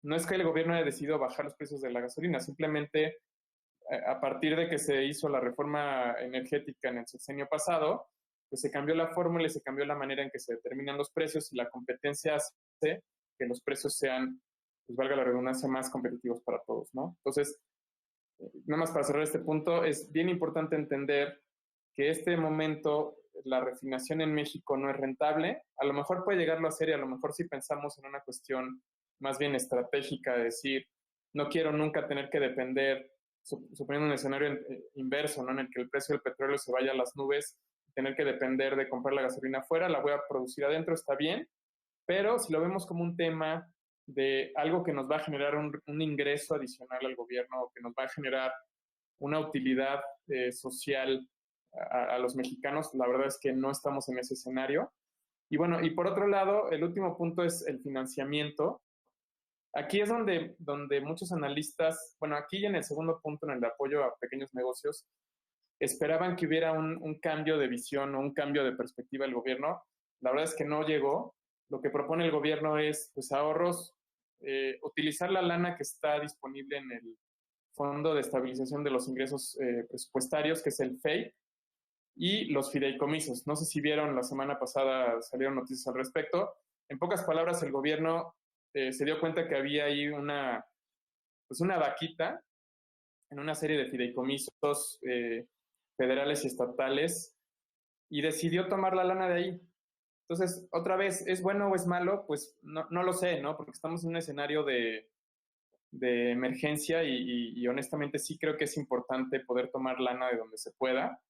no es que el gobierno haya decidido bajar los precios de la gasolina, simplemente a partir de que se hizo la reforma energética en el sexenio pasado, pues se cambió la fórmula y se cambió la manera en que se determinan los precios y la competencia hace que los precios sean, pues valga la redundancia, más competitivos para todos, ¿no? Entonces, nada más para cerrar este punto, es bien importante entender que este momento la refinación en México no es rentable. A lo mejor puede llegarlo a ser y a lo mejor si pensamos en una cuestión más bien estratégica, de decir, no quiero nunca tener que depender, suponiendo un escenario inverso, ¿no? En el que el precio del petróleo se vaya a las nubes, tener que depender de comprar la gasolina afuera, la voy a producir adentro, está bien, pero si lo vemos como un tema de algo que nos va a generar un ingreso adicional al gobierno, o que nos va a generar una utilidad social a los mexicanos, la verdad es que no estamos en ese escenario. Y bueno, y por otro lado, el último punto es el financiamiento. Aquí es donde muchos analistas, bueno, aquí en el segundo punto, en el de apoyo a pequeños negocios, esperaban que hubiera un cambio de visión o un cambio de perspectiva del gobierno. La verdad es que no llegó. Lo que propone el gobierno es pues ahorros, utilizar la lana que está disponible en el Fondo de Estabilización de los Ingresos Presupuestarios, que es el FEI, y los fideicomisos. No sé si vieron, la semana pasada salieron noticias al respecto. En pocas palabras, el gobierno se dio cuenta que había ahí una vaquita en una serie de fideicomisos federales y estatales y decidió tomar la lana de ahí. Entonces, otra vez, ¿es bueno o es malo? Pues no lo sé, ¿no? Porque estamos en un escenario de emergencia y honestamente sí creo que es importante poder tomar lana de donde se pueda.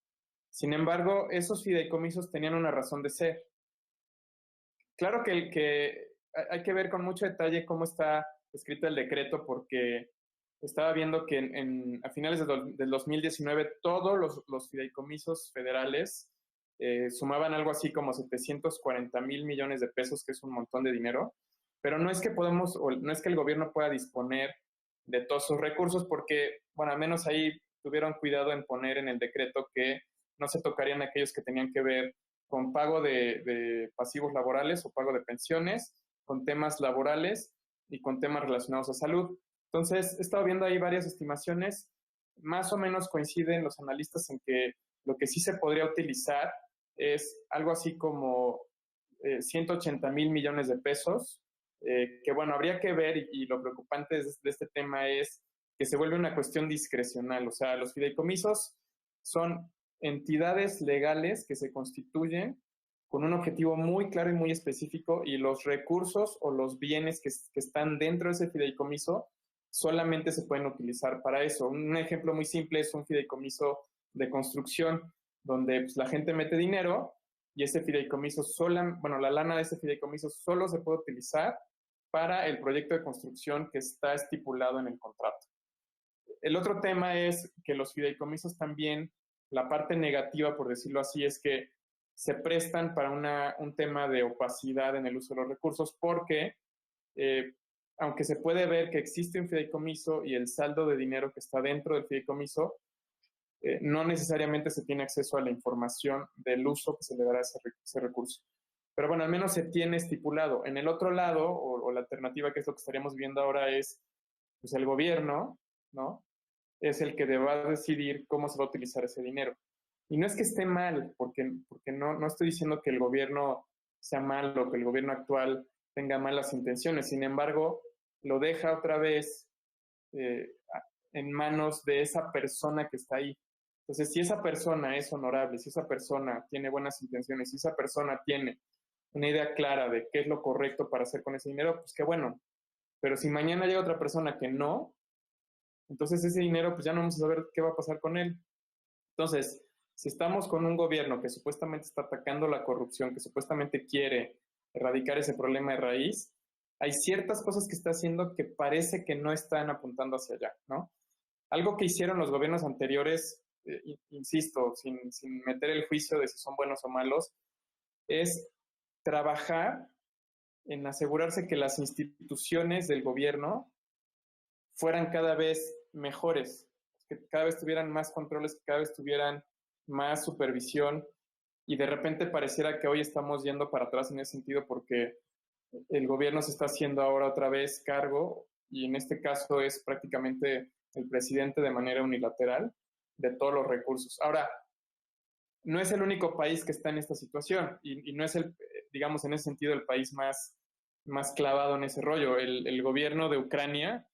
Sin embargo, esos fideicomisos tenían una razón de ser. Claro que hay que ver con mucho detalle cómo está escrito el decreto, porque estaba viendo que a finales del 2019 todos los fideicomisos federales sumaban algo así como 740,000 millones de pesos, que es un montón de dinero, pero no es que no es que el gobierno pueda disponer de todos sus recursos, porque, bueno, al menos ahí tuvieron cuidado en poner en el decreto que no se tocarían aquellos que tenían que ver con pago de pasivos laborales o pago de pensiones, con temas laborales y con temas relacionados a salud. Entonces, he estado viendo ahí varias estimaciones, más o menos coinciden los analistas en que lo que sí se podría utilizar es algo así como 180,000 millones de pesos, que bueno, habría que ver y lo preocupante de este tema es que se vuelve una cuestión discrecional, o sea, los fideicomisos son entidades legales que se constituyen con un objetivo muy claro y muy específico y los recursos o los bienes que están dentro de ese fideicomiso solamente se pueden utilizar para eso. Un ejemplo muy simple es un fideicomiso de construcción donde pues, la gente mete dinero y ese fideicomiso la lana de ese fideicomiso solo se puede utilizar para el proyecto de construcción que está estipulado en el contrato. El otro tema es que los fideicomisos también, la parte negativa, por decirlo así, es que se prestan para un tema de opacidad en el uso de los recursos porque, aunque se puede ver que existe un fideicomiso y el saldo de dinero que está dentro del fideicomiso, no necesariamente se tiene acceso a la información del uso que se le dará a ese recurso. Pero bueno, al menos se tiene estipulado. En el otro lado, o la alternativa que es lo que estaríamos viendo ahora es, pues el gobierno, ¿no? Es el que deba decidir cómo se va a utilizar ese dinero. Y no es que esté mal, porque no estoy diciendo que el gobierno sea malo, que el gobierno actual tenga malas intenciones. Sin embargo, lo deja otra vez eh, en manos de esa persona que está ahí. Entonces, si esa persona es honorable, si esa persona tiene buenas intenciones, si esa persona tiene una idea clara de qué es lo correcto para hacer con ese dinero, pues qué bueno. Pero si mañana llega otra persona que no, entonces ese dinero pues ya no vamos a saber qué va a pasar con él. Entonces, si estamos con un gobierno que supuestamente está atacando la corrupción, que supuestamente quiere erradicar ese problema de raíz, hay ciertas cosas que está haciendo que parece que no están apuntando hacia allá, ¿no? Algo que hicieron los gobiernos anteriores, insisto, sin meter el juicio de si son buenos o malos, es trabajar en asegurarse que las instituciones del gobierno fueran cada vez mejores, que cada vez tuvieran más controles, que cada vez tuvieran más supervisión y de repente pareciera que hoy estamos yendo para atrás en ese sentido porque el gobierno se está haciendo ahora otra vez cargo y en este caso es prácticamente el presidente de manera unilateral de todos los recursos. Ahora, no es el único país que está en esta situación y no es digamos, en ese sentido el país más clavado en ese rollo. El gobierno de Ucrania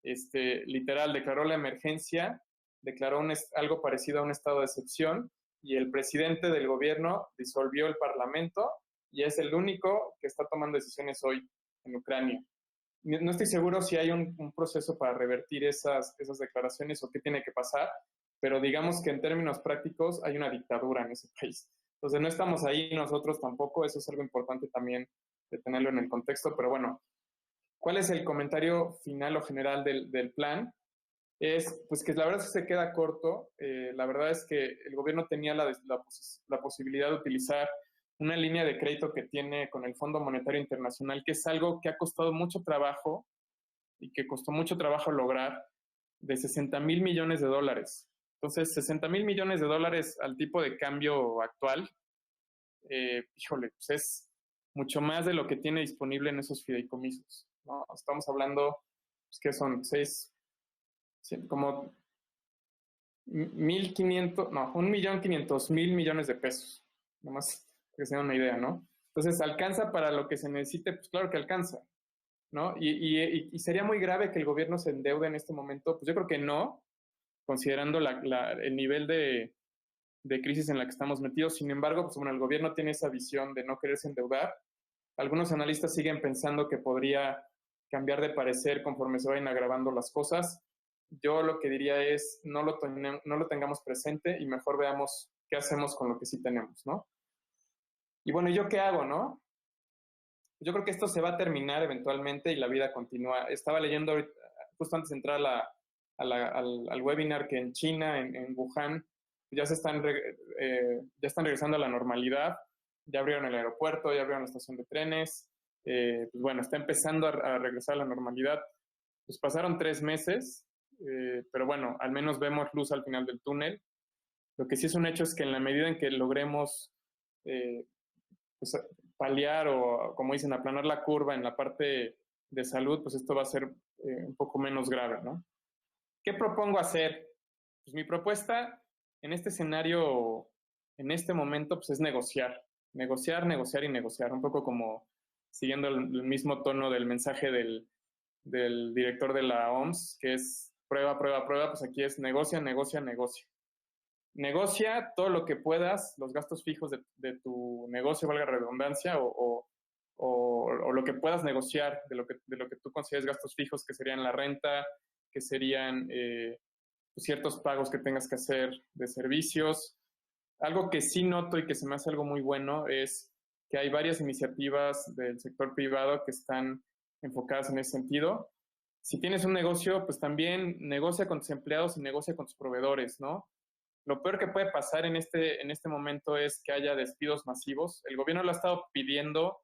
literal declaró la emergencia, declaró algo parecido a un estado de excepción y el presidente del gobierno disolvió el parlamento y es el único que está tomando decisiones hoy en Ucrania. No estoy seguro si hay un proceso para revertir esas declaraciones o qué tiene que pasar, pero digamos que en términos prácticos hay una dictadura en ese país. Entonces no estamos ahí nosotros tampoco, eso es algo importante también de tenerlo en el contexto, pero bueno, ¿cuál es el comentario final o general del plan? Es pues que la verdad es que se queda corto. La verdad es que el gobierno tenía la posibilidad de utilizar una línea de crédito que tiene con el Fondo Monetario Internacional, que es algo que ha costado mucho trabajo y que costó mucho trabajo lograr, de 60,000 millones de dólares. Entonces, 60,000 millones de dólares al tipo de cambio actual, híjole, pues es mucho más de lo que tiene disponible en esos fideicomisos, ¿no? Estamos hablando, pues, ¿qué son? Como 1,500, no, 1,500,000 millones de pesos, nomás que se den una idea, ¿no? Entonces, ¿alcanza para lo que se necesite? Pues claro que alcanza, ¿no? Y sería muy grave que el gobierno se endeude en este momento, pues yo creo que no, considerando el nivel de crisis en la que estamos metidos. Sin embargo, pues bueno, el gobierno tiene esa visión de no quererse endeudar. Algunos analistas siguen pensando que podría cambiar de parecer conforme se vayan agravando las cosas. Yo lo que diría es no lo tengamos presente y mejor veamos qué hacemos con lo que sí tenemos, ¿no? Y bueno, ¿yo qué hago, no? Yo creo que esto se va a terminar eventualmente y la vida continúa. Estaba leyendo justo antes de entrar al webinar que en China, en Wuhan, ya están regresando a la normalidad, ya abrieron el aeropuerto, ya abrieron la estación de trenes, pues bueno, está empezando a regresar a la normalidad. Pues pasaron 3 meses, pero bueno, al menos vemos luz al final del túnel. Lo que sí es un hecho es que en la medida en que logremos pues, paliar o, como dicen, aplanar la curva en la parte de salud, pues esto va a ser un poco menos grave, ¿no? ¿Qué propongo hacer? Pues mi propuesta en este escenario, en este momento, pues es negociar. Negociar, negociar y negociar. Un poco como siguiendo el mismo tono del mensaje del director de la OMS, que es prueba, prueba, prueba, pues aquí es negocia, negocia, negocia. Negocia todo lo que puedas, los gastos fijos de tu negocio, valga redundancia, o lo que puedas negociar de lo que tú consideres gastos fijos, que serían la renta, que serían ciertos pagos que tengas que hacer de servicios. Algo que sí noto y que se me hace algo muy bueno es que hay varias iniciativas del sector privado que están enfocadas en ese sentido. Si tienes un negocio, pues también negocia con tus empleados y negocia con tus proveedores, ¿no? Lo peor que puede pasar en este momento es que haya despidos masivos. El gobierno lo ha estado pidiendo.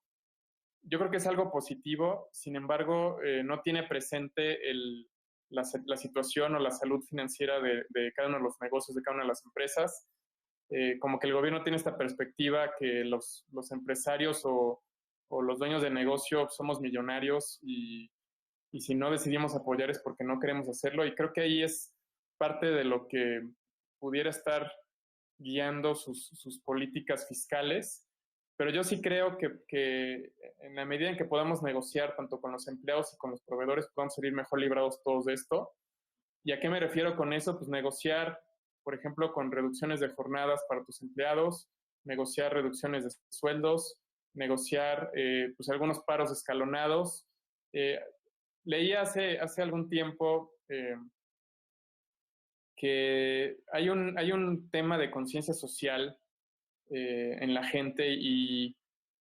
Yo creo que es algo positivo, sin embargo, no tiene presente la situación o la salud financiera de cada uno de los negocios, de cada una de las empresas. Como que el gobierno tiene esta perspectiva que los empresarios o los dueños de negocio somos millonarios y si no decidimos apoyar es porque no queremos hacerlo. Y creo que ahí es parte de lo que pudiera estar guiando sus políticas fiscales. Pero yo sí creo que en la medida en que podamos negociar tanto con los empleados y con los proveedores, podamos salir mejor librados todos de esto. ¿Y a qué me refiero con eso? Pues negociar, por ejemplo, con reducciones de jornadas para tus empleados, negociar reducciones de sueldos, negociar pues algunos paros escalonados. Leí hace algún tiempo que hay un tema de conciencia social en la gente y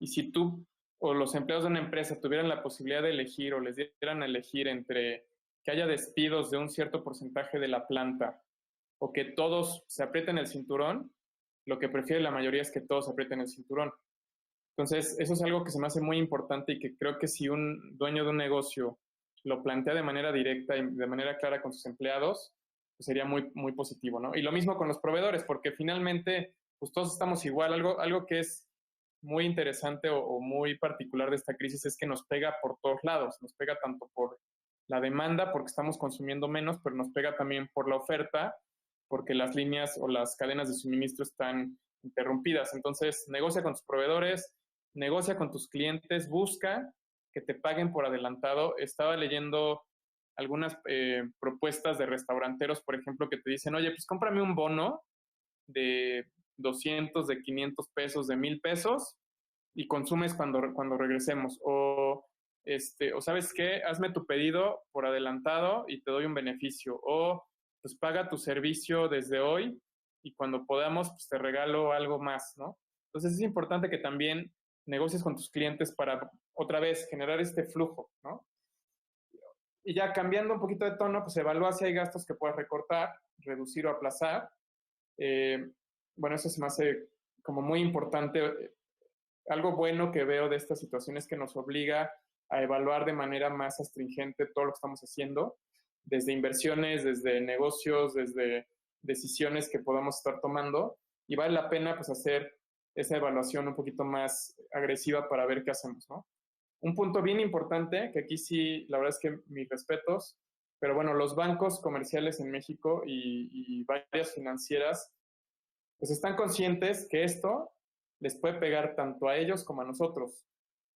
si tú o los empleados de una empresa tuvieran la posibilidad de elegir o les dieran a elegir entre que haya despidos de un cierto porcentaje de la planta o que todos se aprieten el cinturón, lo que prefiere la mayoría es que todos aprieten el cinturón. Entonces, eso es algo que se me hace muy importante y que creo que si un dueño de un negocio lo plantea de manera directa y de manera clara con sus empleados, pues sería muy, muy positivo, ¿no? Y lo mismo con los proveedores, porque finalmente, pues todos estamos igual. Algo que es muy interesante o muy particular de esta crisis es que nos pega por todos lados. Nos pega tanto por la demanda, porque estamos consumiendo menos, pero nos pega también por la oferta, porque las líneas o las cadenas de suministro están interrumpidas. Entonces, negocia con tus proveedores, negocia con tus clientes, busca que te paguen por adelantado. Estaba leyendo algunas propuestas de restauranteros, por ejemplo, que te dicen, oye, pues cómprame un bono de 200, de 500 pesos, de 1000 pesos y consumes cuando regresemos. O sabes qué, hazme tu pedido por adelantado y te doy un beneficio. O pues paga tu servicio desde hoy y cuando podamos, pues te regalo algo más, ¿no? Entonces es importante que también negocies con tus clientes para otra vez generar este flujo, ¿no? Y ya cambiando un poquito de tono, pues evalúa si hay gastos que puedas recortar, reducir o aplazar. Bueno, eso se me hace como muy importante. Algo bueno que veo de esta situación es que nos obliga a evaluar de manera más astringente todo lo que estamos haciendo, desde inversiones, desde negocios, desde decisiones que podamos estar tomando, y vale la pena pues hacer esa evaluación un poquito más agresiva para ver qué hacemos, ¿no? Un punto bien importante, que aquí sí, la verdad es que mis respetos, pero bueno, los bancos comerciales en México y varias financieras pues están conscientes que esto les puede pegar tanto a ellos como a nosotros.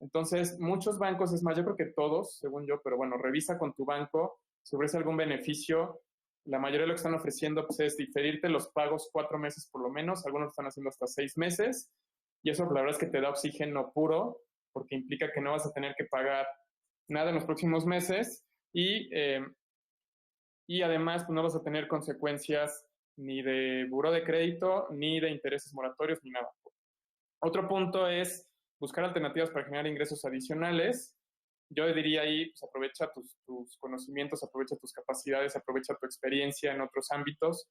Entonces, muchos bancos, es más, yo creo que todos, según yo, pero bueno, revisa con tu banco si ofrece algún beneficio La mayoría de lo que están ofreciendo pues, es diferirte los pagos 4 meses por lo menos, algunos lo están haciendo hasta 6 meses, y eso la verdad es que te da oxígeno puro, porque implica que no vas a tener que pagar nada en los próximos meses, y además pues, no vas a tener consecuencias ni de buró de crédito, ni de intereses moratorios, ni nada. Otro punto es buscar alternativas para generar ingresos adicionales. Yo diría ahí, pues aprovecha tus conocimientos, aprovecha tus capacidades, aprovecha tu experiencia en otros ámbitos,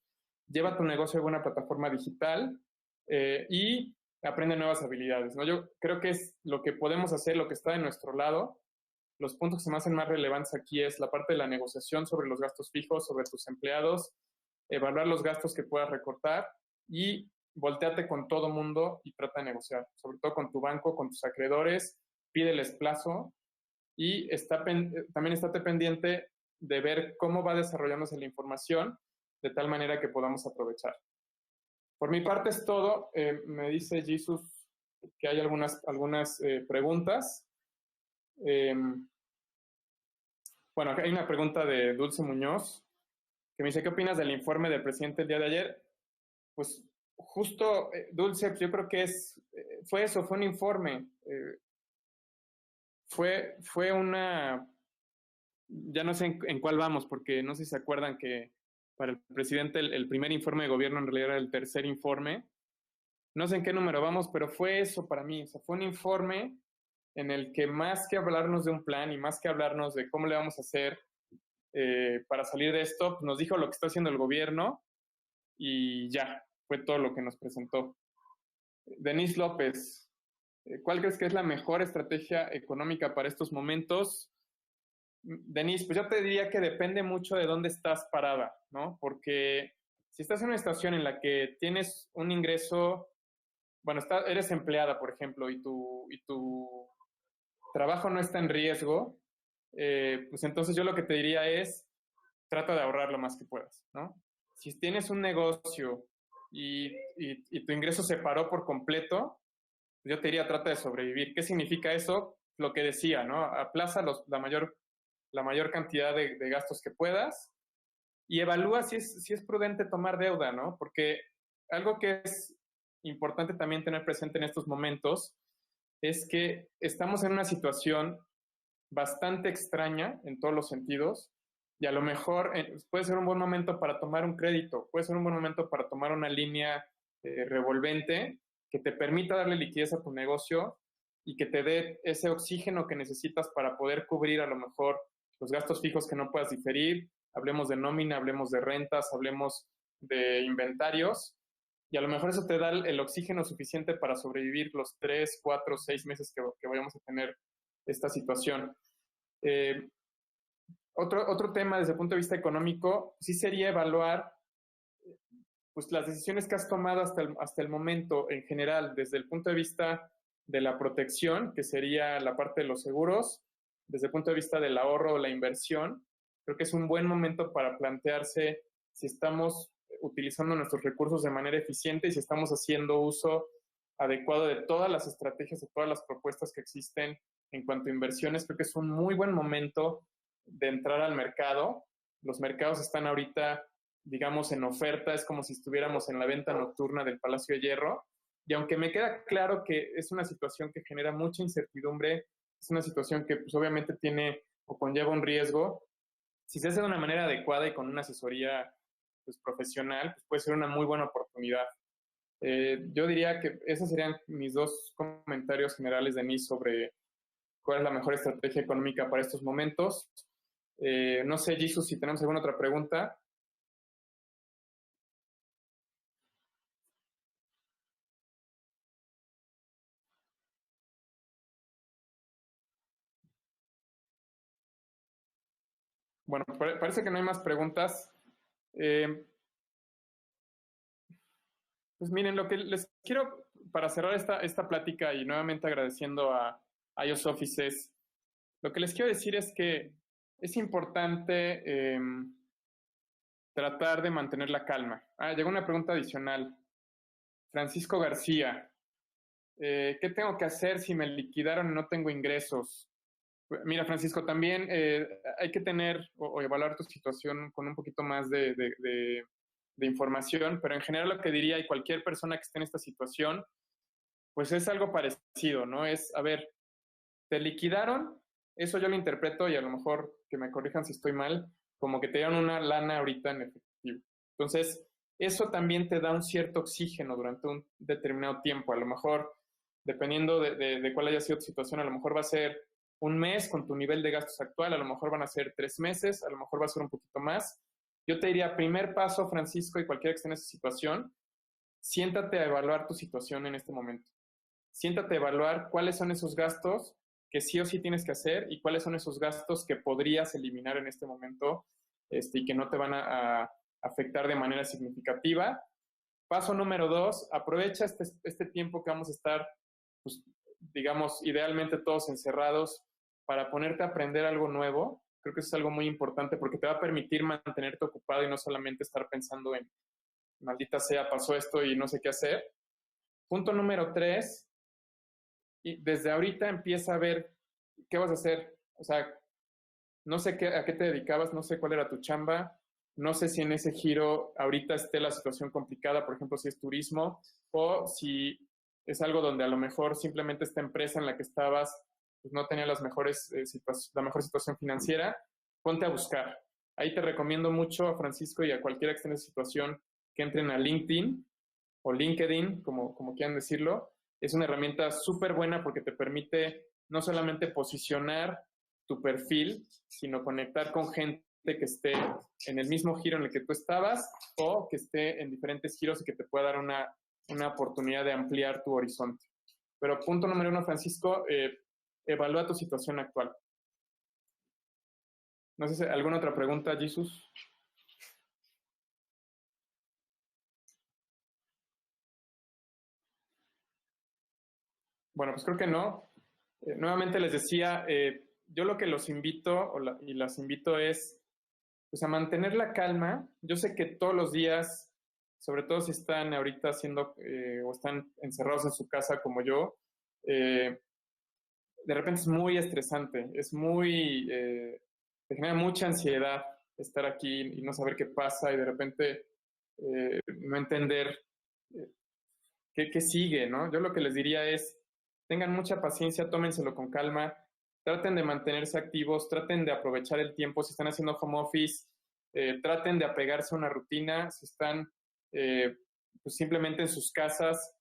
lleva tu negocio a alguna plataforma digital y aprende nuevas habilidades, ¿no? Yo creo que es lo que podemos hacer, lo que está de nuestro lado. Los puntos que se me hacen más relevantes aquí es la parte de la negociación sobre los gastos fijos, sobre tus empleados, evaluar los gastos que puedas recortar y volteate con todo mundo y trata de negociar, sobre todo con tu banco, con tus acreedores, pídeles plazo y también estate pendiente de ver cómo va desarrollándose la información de tal manera que podamos aprovechar. Por mi parte es todo. Me dice Jesus que hay algunas preguntas. Bueno, hay una pregunta de Dulce Muñoz que me dice, ¿qué opinas del informe del presidente el día de ayer? Pues justo, Dulce, pues yo creo que fue eso, fue un informe. Fue una, ya no sé en cuál vamos, porque no sé si se acuerdan que para el presidente el primer informe de gobierno en realidad era el tercer informe. No sé en qué número vamos, pero fue eso para mí. O sea, fue un informe en el que más que hablarnos de un plan y más que hablarnos de cómo le vamos a hacer para salir de esto, pues nos dijo lo que está haciendo el gobierno y ya, fue todo lo que nos presentó. Denise López, ¿cuál crees que es la mejor estrategia económica para estos momentos? Denise, pues yo te diría que depende mucho de dónde estás parada, ¿no? Porque si estás en una situación en la que tienes un ingreso, bueno, eres empleada, por ejemplo, y tu trabajo no está en riesgo, pues entonces yo lo que te diría es, trata de ahorrar lo más que puedas, ¿no? Si tienes un negocio y tu ingreso se paró por completo, yo te diría, trata de sobrevivir. ¿Qué significa eso? Lo que decía, ¿no? Aplaza la mayor cantidad de gastos que puedas y evalúa si es prudente tomar deuda, ¿no? Porque algo que es importante también tener presente en estos momentos es que estamos en una situación bastante extraña en todos los sentidos y a lo mejor puede ser un buen momento para tomar un crédito, puede ser un buen momento para tomar una línea revolvente que te permita darle liquidez a tu negocio y que te dé ese oxígeno que necesitas para poder cubrir a lo mejor los gastos fijos que no puedas diferir. Hablemos de nómina, hablemos de rentas, hablemos de inventarios y a lo mejor eso te da el oxígeno suficiente para sobrevivir los 3, 4, 6 meses que vayamos a tener esta situación. Otro tema desde el punto de vista económico, sí sería evaluar pues, las decisiones que has tomado hasta el momento en general, desde el punto de vista de la protección, que sería la parte de los seguros, desde el punto de vista del ahorro o la inversión. Creo que es un buen momento para plantearse si estamos utilizando nuestros recursos de manera eficiente y si estamos haciendo uso adecuado de todas las estrategias, de todas las propuestas que existen en cuanto a inversiones. Creo que es un muy buen momento de entrar al mercado. Los mercados están ahorita, digamos, en oferta, es como si estuviéramos en la venta nocturna del Palacio de Hierro. Y aunque me queda claro que es una situación que genera mucha incertidumbre, es una situación que pues, obviamente tiene o conlleva un riesgo, si se hace de una manera adecuada y con una asesoría pues, profesional, pues puede ser una muy buena oportunidad. Yo diría que esos serían mis dos comentarios generales de mí sobre cuál es la mejor estrategia económica para estos momentos. No sé, Jesus, si tenemos alguna otra pregunta. Bueno, parece que no hay más preguntas. Pues miren, lo que les quiero, para cerrar esta plática y nuevamente agradeciendo a iOS Offices, lo que les quiero decir es que es importante tratar de mantener la calma. Llegó una pregunta adicional. Francisco García, ¿qué tengo que hacer si me liquidaron y no tengo ingresos? Mira, Francisco, también hay que tener o evaluar tu situación con un poquito más de información, pero en general lo que diría, y cualquier persona que esté en esta situación, pues es algo parecido, ¿no? Es, a ver, te liquidaron, eso yo lo interpreto, y a lo mejor que me corrijan si estoy mal, como que te dieron una lana ahorita en efectivo. Entonces, eso también te da un cierto oxígeno durante un determinado tiempo. A lo mejor, dependiendo de cuál haya sido tu situación, a lo mejor va a ser un mes con tu nivel de gastos actual, a lo mejor van a ser 3 meses, a lo mejor va a ser un poquito más. Yo te diría, primer paso, Francisco, y cualquiera que esté en esa situación, siéntate a evaluar tu situación en este momento. Siéntate a evaluar cuáles son esos gastos que sí o sí tienes que hacer y cuáles son esos gastos que podrías eliminar en este momento y que no te van a afectar de manera significativa. Paso número 2, aprovecha este tiempo que vamos a estar, pues, digamos, idealmente todos encerrados para ponerte a aprender algo nuevo. Creo que eso es algo muy importante porque te va a permitir mantenerte ocupado y no solamente estar pensando en, maldita sea, pasó esto y no sé qué hacer. Punto número 3, y desde ahorita empieza a ver qué vas a hacer. O sea, no sé a qué te dedicabas, no sé cuál era tu chamba, no sé si en ese giro ahorita esté la situación complicada, por ejemplo, si es turismo, o si es algo donde a lo mejor simplemente esta empresa en la que estabas pues no tenía la mejor situación financiera. Ponte a buscar. Ahí te recomiendo mucho a Francisco y a cualquiera que esté en esa situación que entren a LinkedIn o LinkedIn, como quieran decirlo. Es una herramienta súper buena porque te permite no solamente posicionar tu perfil, sino conectar con gente que esté en el mismo giro en el que tú estabas o que esté en diferentes giros y que te pueda dar una oportunidad de ampliar tu horizonte. Pero punto número 1, Francisco, evalúa tu situación actual. No sé si alguna otra pregunta, Jesús. Bueno, pues creo que no. Nuevamente les decía, yo lo que los invito y las invito es pues, a mantener la calma. Yo sé que todos los días, sobre todo si están ahorita haciendo o están encerrados en su casa como yo, de repente es muy estresante, te genera mucha ansiedad estar aquí y no saber qué pasa y de repente no entender qué sigue, ¿no? Yo lo que les diría es, tengan mucha paciencia, tómenselo con calma, traten de mantenerse activos, traten de aprovechar el tiempo, si están haciendo home office, traten de apegarse a una rutina, si están pues simplemente en sus casas,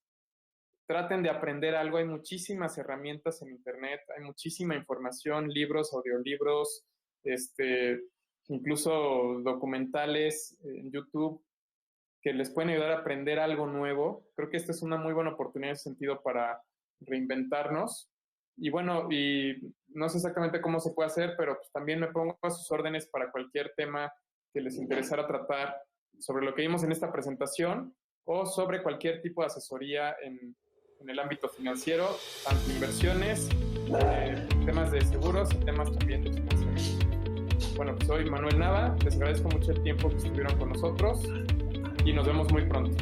traten de aprender algo. Hay muchísimas herramientas en internet, hay muchísima información, libros, audiolibros, incluso documentales en YouTube que les pueden ayudar a aprender algo nuevo. Creo que esta es una muy buena oportunidad en ese sentido para reinventarnos. Y bueno, y no sé exactamente cómo se puede hacer, pero pues también me pongo a sus órdenes para cualquier tema que les interesara tratar sobre lo que vimos en esta presentación o sobre cualquier tipo de asesoría en el ámbito financiero, tanto inversiones, temas de seguros y temas también de financiamiento. Bueno, pues soy Manuel Nava, les agradezco mucho el tiempo que estuvieron con nosotros y nos vemos muy pronto.